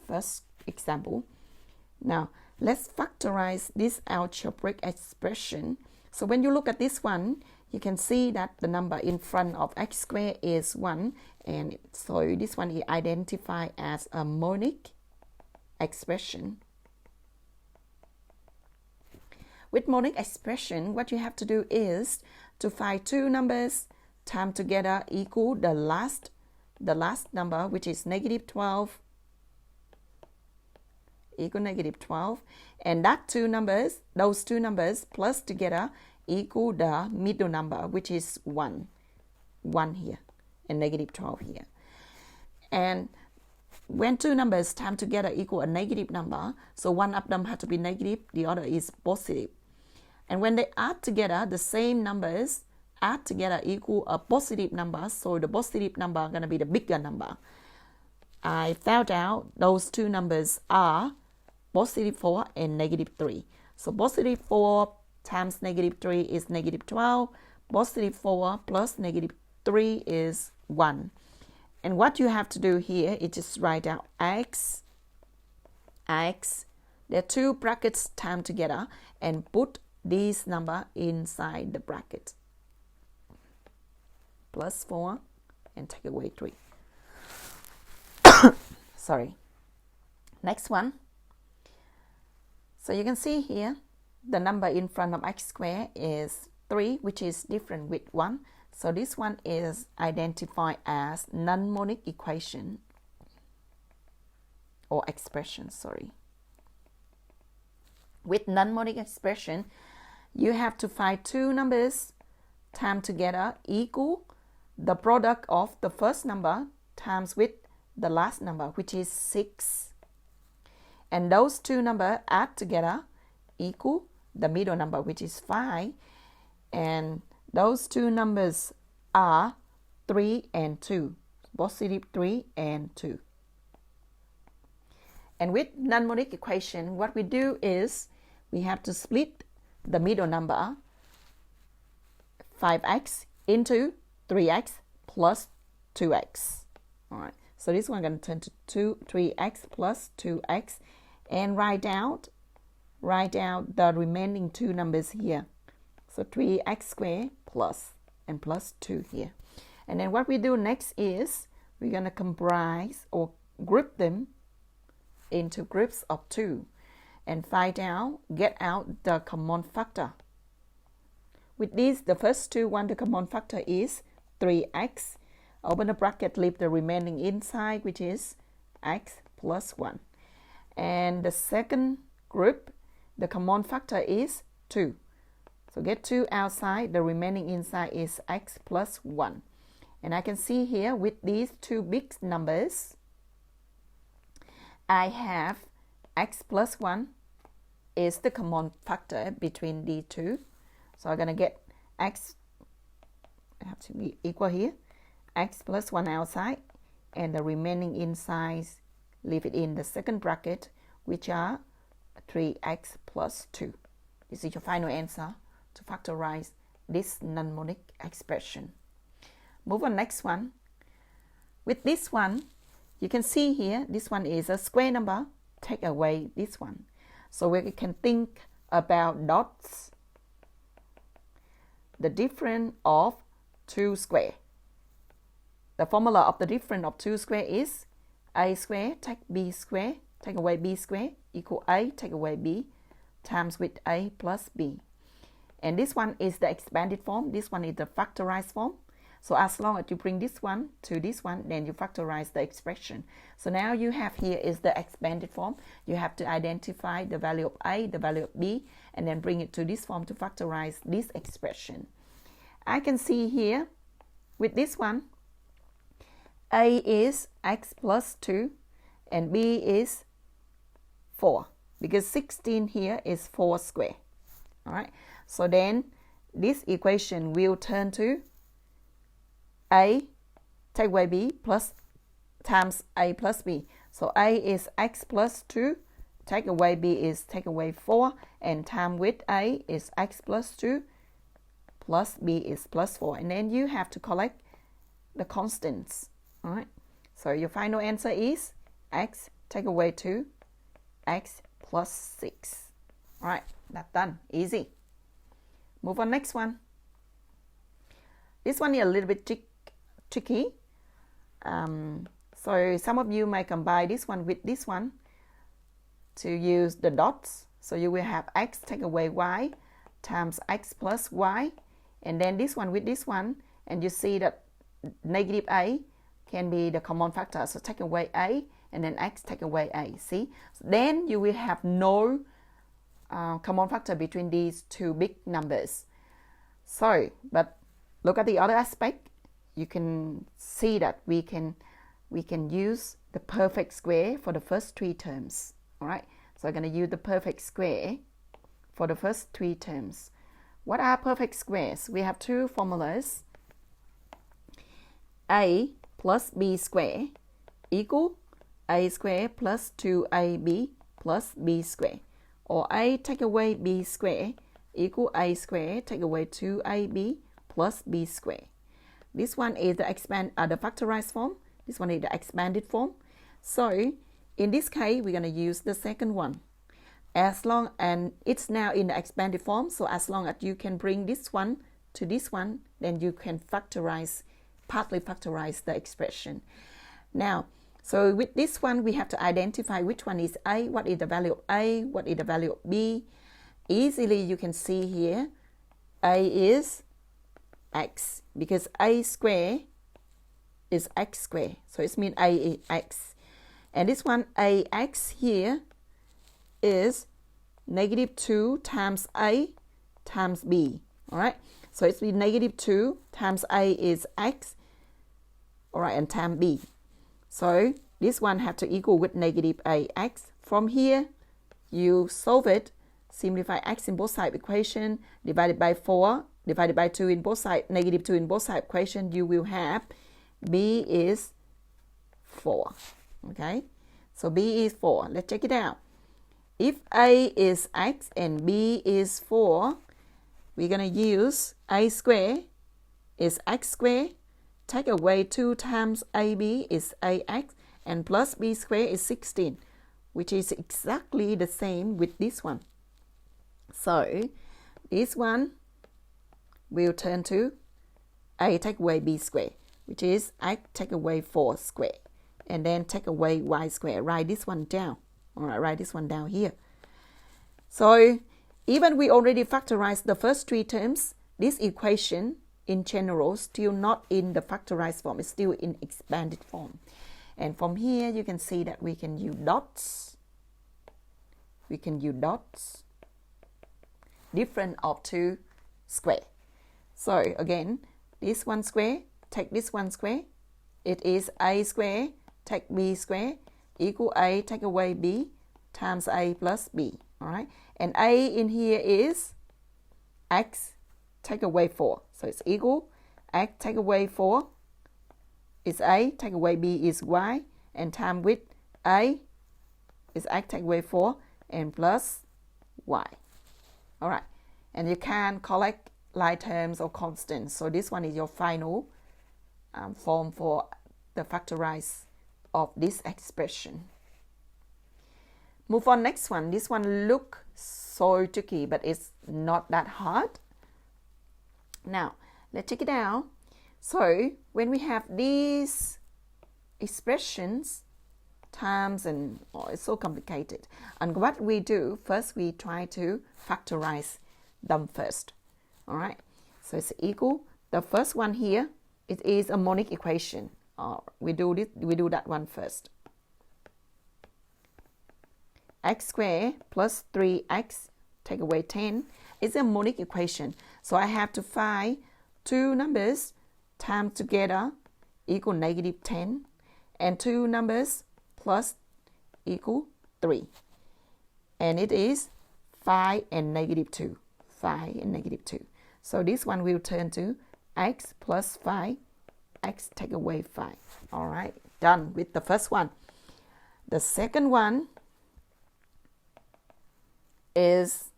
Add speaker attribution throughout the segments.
Speaker 1: first example. Now, let's factorize this algebraic expression. So when you look at this one, you can see that the number in front of x squared is 1. And so this one is identified as a monic expression. With monic expression, what you have to do is to find two numbers times together equal the last number, which is negative 12, equal negative 12, and those two numbers plus together equal the middle number, which is 1 here, and negative 12 here. And when two numbers times together equal a negative number, so one of them has to be negative, the other is positive. And when they add together, the same numbers add together equal a positive number, so the positive number is going to be the bigger number. I found out those two numbers are positive 4 and negative 3. So positive 4 times negative 3 is negative 12. Positive 4 plus negative 3 is 1. And what you have to do here is just write out x. There are two brackets times together and put this number inside the bracket. Plus 4 and take away 3. Sorry. Next one. So you can see here the number in front of x squared is 3, which is different with 1. So this one is identified as non-monic equation or expression, sorry. With non-monic expression, you have to find two numbers times together equal the product of the first number times with the last number, which is 6. And those two numbers add together equal the middle number, which is 5. And those two numbers are 3 and 2, positive 3 and 2. And with non-monic equation, what we do is we have to split the middle number 5x into 3x plus 2x. All right, so this one going to turn to 3x plus 2x, and write down the remaining two numbers here. So 3x squared plus and plus 2 here. And then what we do next is we're going to comprise or group them into groups of 2 and get out the common factor. With these, the first two one, the common factor is 3x. Open the bracket, leave the remaining inside, which is x plus 1. And the second group, the common factor is 2. So get 2 outside, the remaining inside is x plus 1. And I can see here with these two big numbers, I have x plus 1 is the common factor between the two. So I'm going to get x, I have to be equal here, x plus 1 outside, and the remaining inside, leave it in the second bracket, which are 3x plus 2. This is your final answer to factorize this non-monic expression. Move on next one. With this one, you can see here, this one is a square number. Take away this one. So we can think about dots. The difference of 2 square. The formula of the difference of 2 square is a square take b square, take away b square, equal a, take away b, times with a plus b. And this one is the expanded form. This one is the factorized form. So as long as you bring this one to this one, then you factorize the expression. So now you have here is the expanded form. You have to identify the value of a, the value of b, and then bring it to this form to factorize this expression. I can see here with this one, a is x plus 2 and b is 4, because 16 here is 4 square. All right, so then this equation will turn to a take away b plus times a plus b. So a is x plus 2, take away b is take away 4, and time with a is x plus 2 plus b is plus 4. And then you have to collect the constants. All right, so your final answer is x take away 2, x plus 6. All right, that's done. Easy. Move on next one. This one is a little bit tricky. So some of you may combine this one with this one to use the dots. So you will have x take away y times x plus y. And then this one with this one. And you see that negative a can be the common factor. So take away a and then x take away a. See? Then you will have no common factor between these two big numbers. So, but look at the other aspect. You can see that we can use the perfect square for the first 3 terms. All right, so I'm going to use the perfect square for the first 3 terms. What are perfect squares? We have 2 formulas. A plus b square equal a square plus 2ab plus b square. Or a take away b square equal a square take away 2ab plus b square. This one is the factorized form. This one is the expanded form. So in this case, we're going to use the second one. And it's now in the expanded form. So as long as you can bring this one to this one, then you can partly factorize the expression. Now, so with this one, we have to identify which one is a, what is the value of a, what is the value of b. Easily you can see here, a is x, because a square is x square. So it means a is x. And this one, ax here, is negative 2 times a times b. All right. So it's be negative 2 times a is x. All right, and times b. So this one have to equal with negative ax. From here, you solve it. Simplify x in both sides equation, divided by 4, divided by 2 in both sides, negative 2 in both sides equation, you will have b is 4. Okay, so b is 4. Let's check it out. If a is x and b is 4, we're going to use a square is x square, take away 2 times ab is ax, and plus b square is 16, which is exactly the same with this one. So this one will turn to a take away b square, which is x take away 4 square, and then take away y square. Write this one down. All right, write this one down here. So even we already factorized the first 3 terms, this equation in general still not in the factorized form, it's still in expanded form. And from here you can see that we can use dots. We can use dots. Difference of 2 square. So again, this one square, take this one square. It is a square, take b square, equal a take away b times a plus b. All right, and a in here is x take away 4. So it's equal x take away 4 is a, take away b is y, and time with a is x take away 4 and plus y. All right, and you can collect like terms or constants. So this one is your final form for the factorize of this expression. Move on next one. This one look so tricky, but it's not that hard. Now, let's check it out. So when we have these expressions, times and it's so complicated. And what we do, first we try to factorize them first. All right, so it's equal. The first one here, it is a monic equation. We do that one first. X squared plus 3x take away 10 is a monic equation. So I have to find 2 numbers times together equal negative 10 and 2 numbers plus equal 3. And it is 5 and negative 2. 5 and negative 2. So this one will turn to x plus 5, x take away 5. All right, done with the first one. The second one is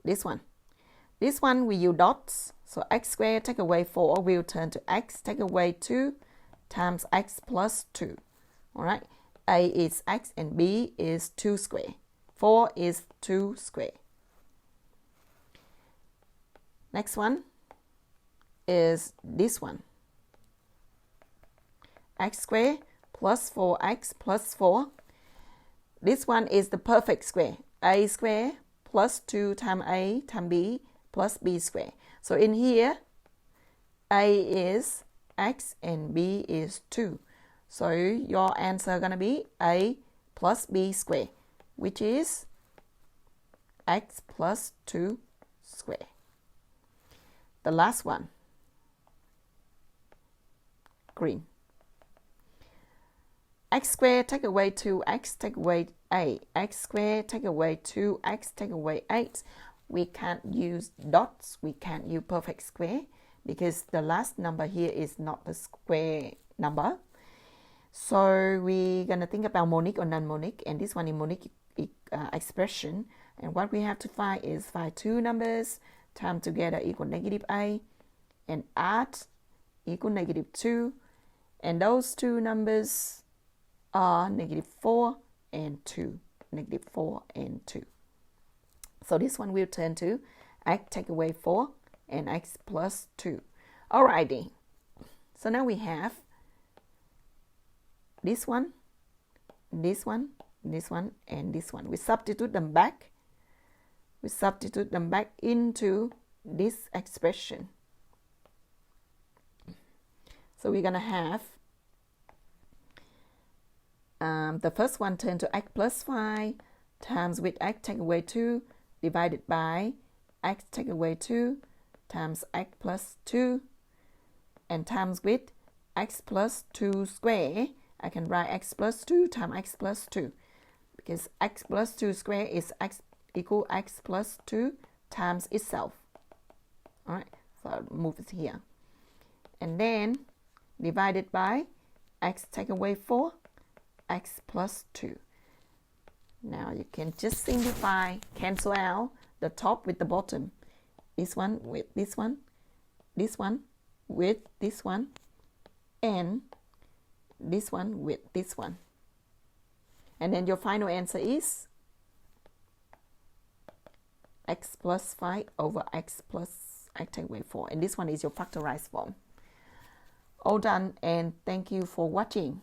Speaker 1: this one. This one we use dots. So x squared take away 4 will turn to x take away 2 times x plus 2. All right. A is x and b is 2 square. 4 is 2 square. Next one is this one. X squared plus 4x plus 4. This one is the perfect square. A squared plus 2 times a times b plus b squared. So in here, a is x and b is 2. So your answer gonna be a plus b squared, which is x plus 2 squared. The last one, green. X squared take away 2x, take away a. X squared take away 2x, take away 8. We can't use dots, we can't use perfect square because the last number here is not the square number. So we're going to think about monic or non-monic, and this one is monic expression. And what we have to find is find two numbers times together equal negative a and add equal negative 2. And those two numbers are negative 4 and 2. Negative 4 and 2. So this one will turn to x take away 4 and x plus 2. Alrighty. So now we have this one, this one, this one, and this one. We substitute them back. We substitute them back into this expression. So we're going to have the first one turn to x plus 5 times with x take away 2 divided by x take away 2 times x plus 2 and times with x plus 2 square. I can write x plus 2 times x plus 2 because x plus 2 square is x equal x plus 2 times itself. Alright, so I'll move it here. And then divided by x take away 4, x plus 2. Now you can just simplify, cancel out the top with the bottom. This one with this one with this one, and this one with this one. And then your final answer is x plus 5 over x plus x take away 4. And this one is your factorized form. All done, and thank you for watching.